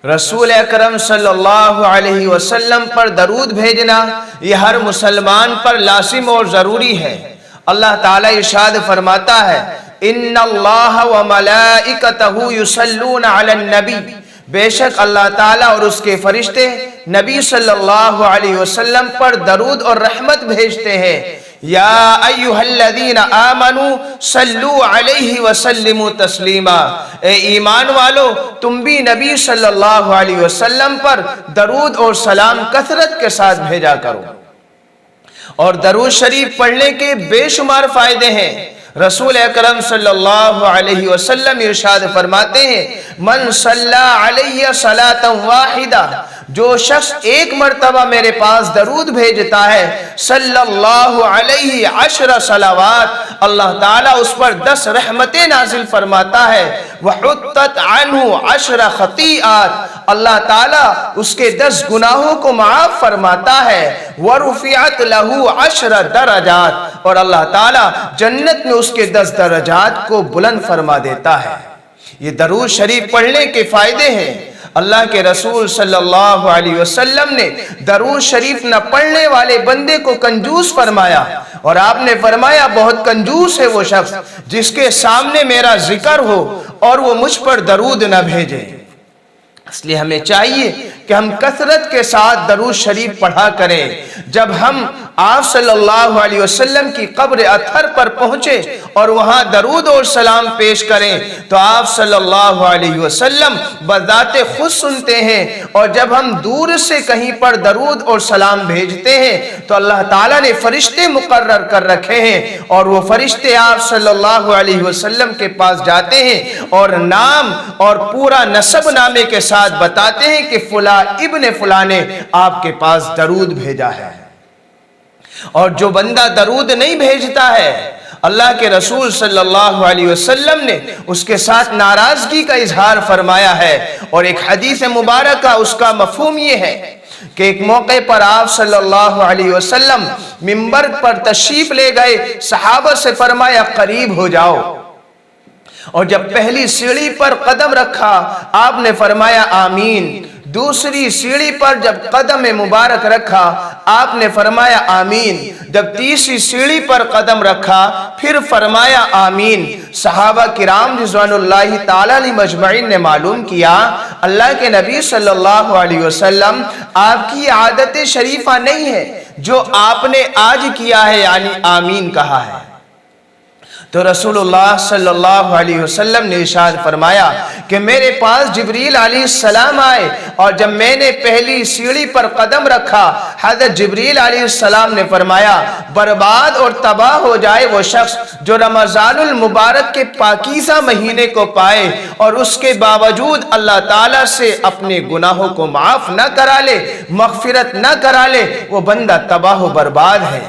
رسول اکرم صلی اللہ علیہ وسلم پر درود بھیجنا یہ ہر مسلمان پر لازم اور ضروری ہے۔ اللہ تعالیٰ ارشاد فرماتا ہے ان اللہ وملائکتہ یصلون علی النبی، بے شک اللہ تعالیٰ اور اس کے فرشتے نبی صلی اللہ علیہ وسلم پر درود اور رحمت بھیجتے ہیں۔ یا ایہا الذین آمنوا صلوا علیہ وسلموا تسلیما، اے ایمان والو تم بھی نبی صلی اللہ علیہ وسلم پر درود اور سلام کثرت کے ساتھ بھیجا کرو۔ اور درود شریف پڑھنے کے بے شمار فائدے ہیں۔ رسول اکرم صلی اللہ علیہ وسلم ارشاد فرماتے ہیں من صلی علیہ صلاۃ واحدہ، جو شخص ایک مرتبہ میرے پاس درود بھیجتا ہے صلی اللہ علیہ 10 صلوات، اللہ تعالیٰ اس پر 10 رحمتیں نازل فرماتا ہے۔ وحطت عنہ 10 خطیئات، اللہ تعالیٰ اس کے 10 گناہوں کو معاف فرماتا ہے۔ ورفعت لہ 10 درجات، اور اللہ تعالیٰ جنت میں اس کے 10 درجات کو بلند فرما دیتا ہے۔ یہ درود شریف پڑھنے کے فائدے ہیں۔ اللہ کے رسول صلی اللہ علیہ وسلم نے درود شریف نہ پڑھنے والے بندے کو کنجوس فرمایا، اور آپ نے فرمایا بہت کنجوس ہے وہ شخص جس کے سامنے میرا ذکر ہو اور وہ مجھ پر درود نہ بھیجے۔ اس لیے ہمیں چاہیے کہ ہم کثرت کے ساتھ درود شریف پڑھا کریں۔ جب ہم آپ صلی اللہ علیہ وسلم کی قبر اطہر پر پہنچے اور وہاں درود اور سلام پیش کریں تو آپ صلی اللہ علیہ وسلم بذات خود سنتے ہیں، اور جب ہم دور سے کہیں پر درود اور سلام بھیجتے ہیں تو اللہ تعالیٰ نے فرشتے مقرر کر رکھے ہیں، اور وہ فرشتے آپ صلی اللہ علیہ وسلم کے پاس جاتے ہیں اور نام اور پورا نسب نامے کے ساتھ بتاتے ہیں کہ فلاں ابن فلاں نے آپ کے پاس درود بھیجا ہے۔ اور جو بندہ درود نہیں بھیجتا ہے اللہ کے رسول صلی اللہ علیہ وسلم نے اس کے ساتھ ناراضگی کا اظہار فرمایا ہے۔ اور ایک حدیث مبارکہ اس کا مفہوم یہ ہے کہ ایک موقع پر آپ صلی اللہ علیہ وسلم منبر پر تشریف لے گئے، صحابہ سے فرمایا قریب ہو جاؤ، اور جب پہلی سیڑھی پر قدم رکھا آپ نے فرمایا آمین، دوسری سیڑھی پر جب قدم مبارک رکھا آپ نے فرمایا آمین، جب تیسری سیڑھی پر قدم رکھا پھر فرمایا آمین۔ صحابہ کرام رضوان اللہ تعالی علیہ مجمعین نے معلوم کیا اللہ کے نبی صلی اللہ علیہ وسلم آپ کی عادت شریفہ نہیں ہے جو آپ نے آج کیا ہے، یعنی آمین کہا ہے۔ تو رسول اللہ صلی اللہ علیہ وسلم نے ارشاد فرمایا کہ میرے پاس جبریل علیہ السلام آئے، اور جب میں نے پہلی سیڑھی پر قدم رکھا حضرت جبریل علیہ السلام نے فرمایا برباد اور تباہ ہو جائے وہ شخص جو رمضان المبارک کے پاکیزہ مہینے کو پائے اور اس کے باوجود اللہ تعالیٰ سے اپنے گناہوں کو معاف نہ کرا لے، مغفرت نہ کرا لے، وہ بندہ تباہ و برباد ہے۔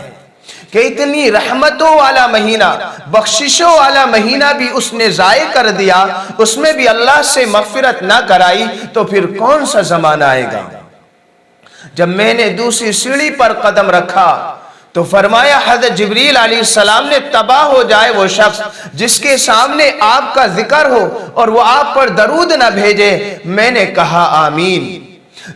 کہ اتنی رحمتوں والا مہینہ، بخششوں والا مہینہ بھی اس نے ضائع کر دیا، اس میں بھی اللہ سے مغفرت نہ کرائی، تو پھر کون سا زمانہ آئے گا۔ جب میں نے دوسری سیڑھی پر قدم رکھا تو فرمایا حضرت جبریل علیہ السلام نے تباہ ہو جائے وہ شخص جس کے سامنے آپ کا ذکر ہو اور وہ آپ پر درود نہ بھیجے۔ میں نے کہا آمین۔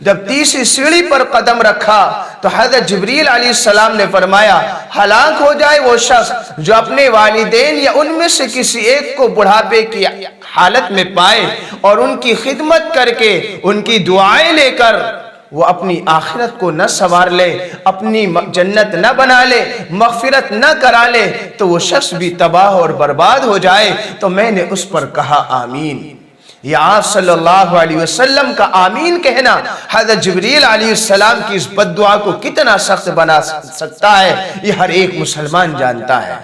جب تیسری سیڑھی پر قدم رکھا تو حضرت جبریل علیہ السلام نے فرمایا ہلاک ہو جائے وہ شخص جو اپنے والدین یا ان میں سے کسی ایک کو بڑھاپے کی حالت میں پائے اور ان کی خدمت کر کے ان کی دعائیں لے کر وہ اپنی آخرت کو نہ سنوار لے، اپنی جنت نہ بنا لے، مغفرت نہ کرا لے، تو وہ شخص بھی تباہ اور برباد ہو جائے۔ تو میں نے اس پر کہا آمین۔ یہ آپ صلی اللہ علیہ وسلم کا آمین کہنا حضرت جبریل علیہ السلام کی اس بد دعا کو کتنا سخت بنا سکتا ہے یہ ہر ایک مسلمان جانتا ہے۔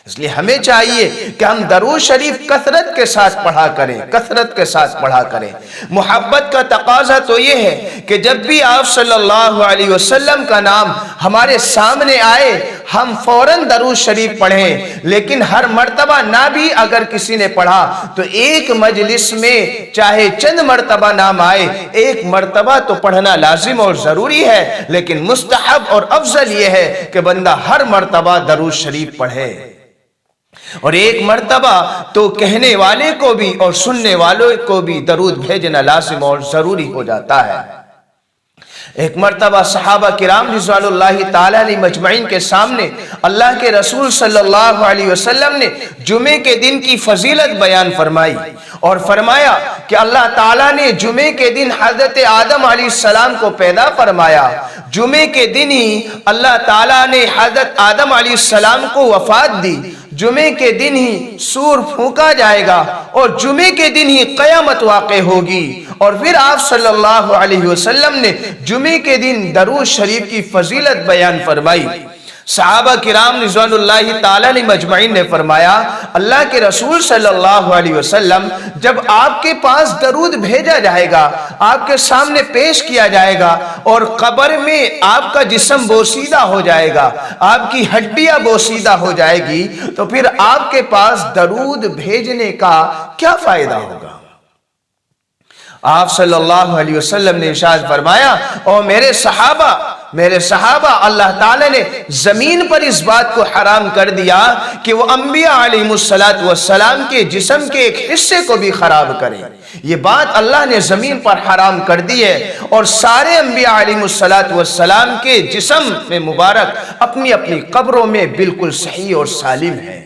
اس لیے ہمیں چاہیے کہ ہم درود شریف کثرت کے ساتھ پڑھا کریں، کثرت کے ساتھ پڑھا کریں۔ محبت کا تقاضا تو یہ ہے کہ جب بھی آپ صلی اللہ علیہ وسلم کا نام ہمارے سامنے آئے ہم فوراً درود شریف پڑھیں، لیکن ہر مرتبہ نہ بھی اگر کسی نے پڑھا تو ایک مجلس میں چاہے چند مرتبہ نام آئے، ایک مرتبہ تو پڑھنا لازم اور ضروری ہے، لیکن مستحب اور افضل یہ ہے کہ بندہ ہر مرتبہ درود شریف پڑھے۔ اور ایک مرتبہ تو کہنے والے کو بھی اور سننے والوں کو بھی درود بھیجنا لازم اور ضروری ہو جاتا ہے۔ ایک مرتبہ صحابہ کرام رضوان اللہ تعالی علیہ مجمعین کے سامنے اللہ کے رسول صلی اللہ علیہ وسلم نے جمعے کے دن کی فضیلت بیان فرمائی اور فرمایا کہ اللہ تعالیٰ نے جمعے کے دن حضرت آدم علیہ السلام کو پیدا فرمایا، جمعے کے دن ہی اللہ تعالیٰ نے حضرت آدم علیہ السلام کو وفات دی، جمعے کے دن ہی سور پھونکا جائے گا اور جمعے کے دن ہی قیامت واقع ہوگی۔ اور پھر آپ صلی اللہ علیہ وسلم نے جمعے کے دن درود شریف کی فضیلت بیان فرمائی۔ صحابہ کرام رضوان اللہ تعالی علیہ مجمعین نے فرمایا اللہ کے رسول صلی اللہ علیہ وسلم جب آپ کے پاس درود بھیجا جائے گا، آپ کے سامنے پیش کیا جائے گا اور قبر میں آپ کا جسم بوسیدہ ہو جائے گا، آپ کی ہڈیاں بوسیدہ ہو جائے گی، تو پھر آپ کے پاس درود بھیجنے کا کیا فائدہ ہوگا؟ آپ صلی اللہ علیہ وسلم نے ارشاد فرمایا او میرے صحابہ اللہ تعالی نے زمین پر اس بات کو حرام کر دیا کہ وہ انبیاء علیہ السلام کے جسم کے ایک حصے کو بھی خراب کریں۔ یہ بات اللہ نے زمین پر حرام کر دی ہے اور سارے انبیاء علیہ السلام کے جسم میں مبارک اپنی اپنی قبروں میں بالکل صحیح اور سالم ہے۔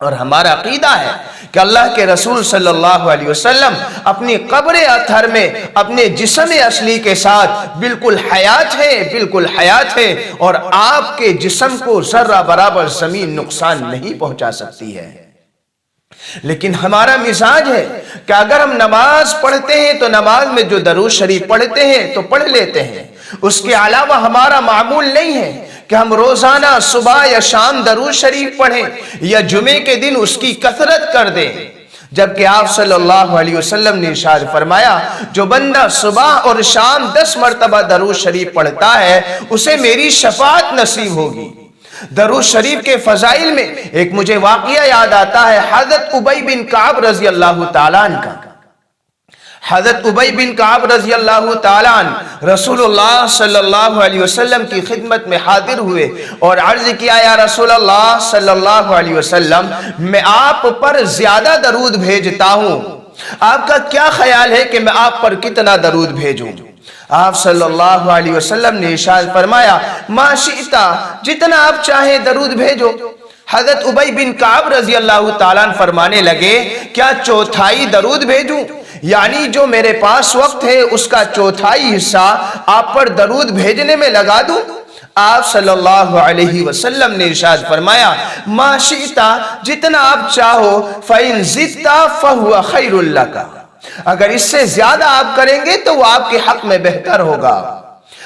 اور ہمارا عقیدہ ہے کہ اللہ کے رسول صلی اللہ علیہ وسلم اپنی قبر اطہر میں اپنے جسم اصلی کے ساتھ بالکل حیات ہے اور آپ کے جسم کو ذرہ برابر زمین نقصان نہیں پہنچا سکتی ہے۔ لیکن ہمارا مزاج ہے کہ اگر ہم نماز پڑھتے ہیں تو نماز میں جو درود شریف پڑھتے ہیں تو پڑھ لیتے ہیں، اس کے علاوہ ہمارا معمول نہیں ہے کہ ہم روزانہ صبح یا شام درود شریف پڑھیں یا جمعے کے دن اس کی کثرت کر دیں، جبکہ آپ صلی اللہ علیہ وسلم نے ارشاد فرمایا جو بندہ صبح اور شام 10 مرتبہ درود شریف پڑھتا ہے اسے میری شفاعت نصیب ہوگی۔ درود شریف کے فضائل میں ایک مجھے واقعہ یاد آتا ہے حضرت ابی بن کعب رضی اللہ تعالیٰ عنہ کا۔ حضرت ابی بن کعب رضی اللہ تعالیٰ عنہ رسول اللہ صلی اللہ علیہ وسلم کی خدمت میں حاضر ہوئے اور عرض کیا یا رسول اللہ صلی اللہ علیہ وسلم میں آپ پر زیادہ درود بھیجتا ہوں، آپ کا کیا خیال ہے کہ میں آپ پر کتنا درود بھیجوں؟ آپ صلی اللہ علیہ وسلم نے ارشاد فرمایا ما شئتا، جتنا آپ چاہیں درود بھیجو۔ حضرت ابی بن کعب رضی اللہ تعالیٰ عنہ فرمانے لگے کیا چوتھائی درود بھیجوں؟ یعنی جو میرے پاس وقت ہے اس کا چوتھائی حصہ آپ پر درود بھیجنے میں لگا دوں؟ آپ صلی اللہ علیہ وسلم نے ارشاد فرمایا ما شئتا، جتنا آپ چاہو فَإِن زِدْتَ فَهُوَ خَيْرٌ لَكَ، اگر اس سے زیادہ آپ کریں گے تو وہ آپ کے حق میں بہتر ہوگا۔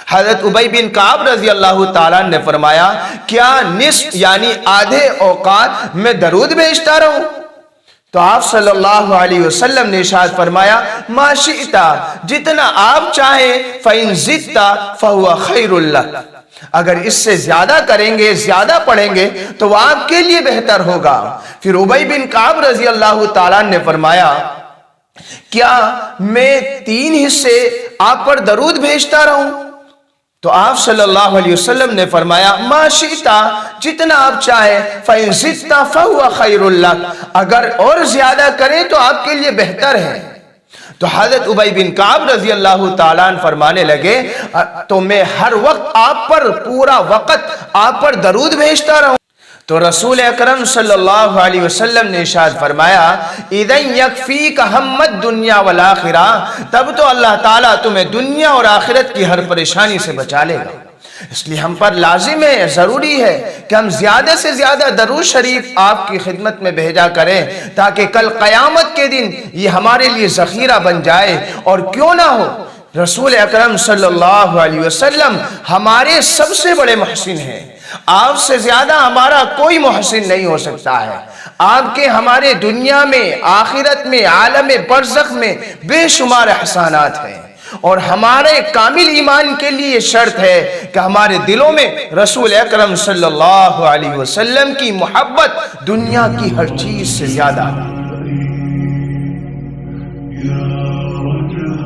حضرت ابی بن کعب رضی اللہ تعالیٰ نے فرمایا کیا نصف یعنی آدھے اوقات میں درود بھیجتا رہوں؟ تو آپ صلی اللہ علیہ وسلم نے ارشاد فرمایا ما شئتا، جتنا آپ چاہیں فَإِن زِدْتَ فَهُوَ خَيْرٌ لَكَ، اگر اس سے زیادہ کریں گے زیادہ پڑھیں گے تو وہ آپ کے لیے بہتر ہوگا۔ پھر ابی بن کعب رضی اللہ تعالیٰ نے فرمایا کیا میں 3 حصے آپ پر درود بھیجتا رہوں؟ تو آپ صلی اللہ علیہ وسلم نے فرمایا ما شئتا، جتنا آپ چاہیں فَإِن زِدْتَ فَهُوَ خَيْرٌ لَكَ، اگر اور زیادہ کریں تو آپ کے لیے بہتر ہے۔ تو حضرت ابی بن کعب رضی اللہ تعالیٰ عنہ فرمانے لگے تو میں ہر وقت آپ پر پورا وقت آپ پر درود بھیجتا رہوں۔ تو رسول اکرم صلی اللہ علیہ وسلم نے ارشاد فرمایا اِذَنْ يَكْفِيكَ هَمَّ الدُّنْيَا وَالْآخِرَةِ، تب تو اللہ تعالیٰ تمہیں دنیا اور آخرت کی ہر پریشانی سے بچا لے گا۔ اس لیے ہم پر لازم ہے، ضروری ہے کہ ہم زیادہ سے زیادہ درود شریف آپ کی خدمت میں بھیجا کریں تاکہ کل قیامت کے دن یہ ہمارے لیے ذخیرہ بن جائے۔ اور کیوں نہ ہو رسول اکرم صلی اللہ علیہ وسلم ہمارے سب سے بڑے محسن ہیں، آپ سے زیادہ ہمارا کوئی محسن نہیں ہو سکتا ہے۔ آپ کے ہمارے دنیا میں آخرت میں عالم برزخ میں بے شمار احسانات ہیں، اور ہمارے کامل ایمان کے لیے شرط ہے کہ ہمارے دلوں میں رسول اکرم صلی اللہ علیہ وسلم کی محبت دنیا کی ہر چیز سے زیادہ